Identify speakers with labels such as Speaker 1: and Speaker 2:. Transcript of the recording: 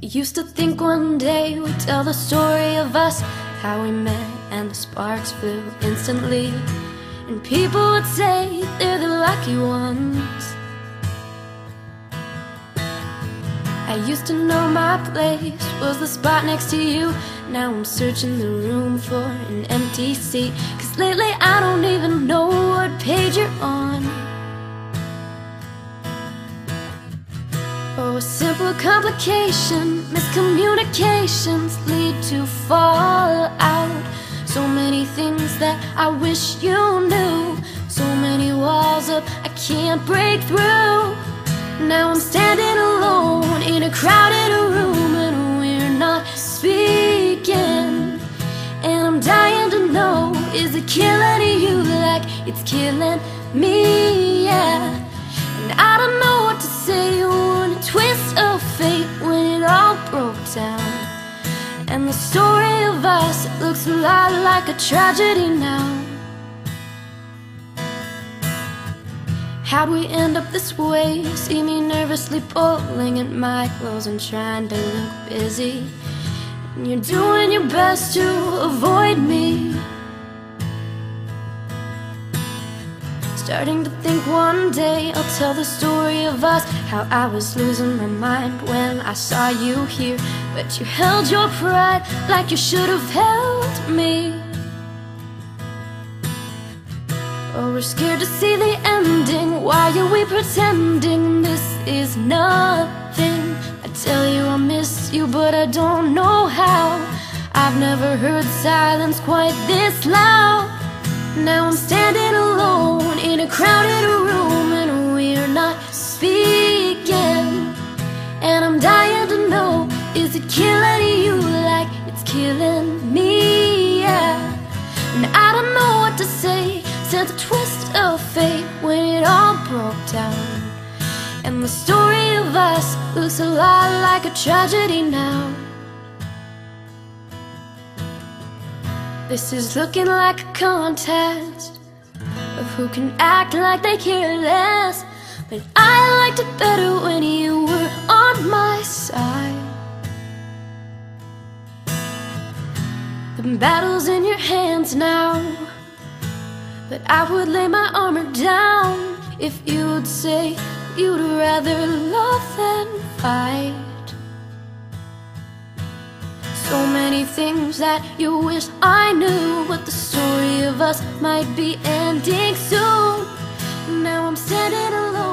Speaker 1: Used to think one day we'd tell the story of us, how we met and the sparks flew instantly, and people would say they're the lucky ones. I used to know my place was the spot next to you. Now I'm searching the room for an empty seat, 'cause lately I don't even know what page you're on. Oh, a simple complication, miscommunications lead to fallout. So many things that I wish you knew, so many walls up I can't break through. Now I'm standing alone in a crowded room, and we're not speaking. And I'm dying to know, is it killing you like it's killing me? Yeah. And I don't know what to say, one twist of fate when it all broke down. And the story of us looks a lot like a tragedy now. How'd we end up this way? See me nervously pulling at my clothes and trying to look busy, and you're doing your best to avoid me. Starting to think one day I'll tell the story of us, how I was losing my mind when I saw you here, but you held your pride like you should have held me. Oh, we're scared to see the ending. Why are we pretending this is nothing? I tell you I miss you, but I don't know how. I've never heard silence quite this loud. Now I'm standing alone in a crowded room, and we're not speaking. And I'm dying to know, is it killing you like it's killing me? Yeah. And I don't know what to say, sense a twist of fate when it all broke down. And the story of us looks a lot like a tragedy now. This is looking like a contest of who can act like they care less, but I liked it better when you were on my side. The battle's in your hands now, but I would lay my armor down if you would say you'd rather love than fight. So many things that you wish I knew, but the story of us might be ending soon. Now I'm standing alone.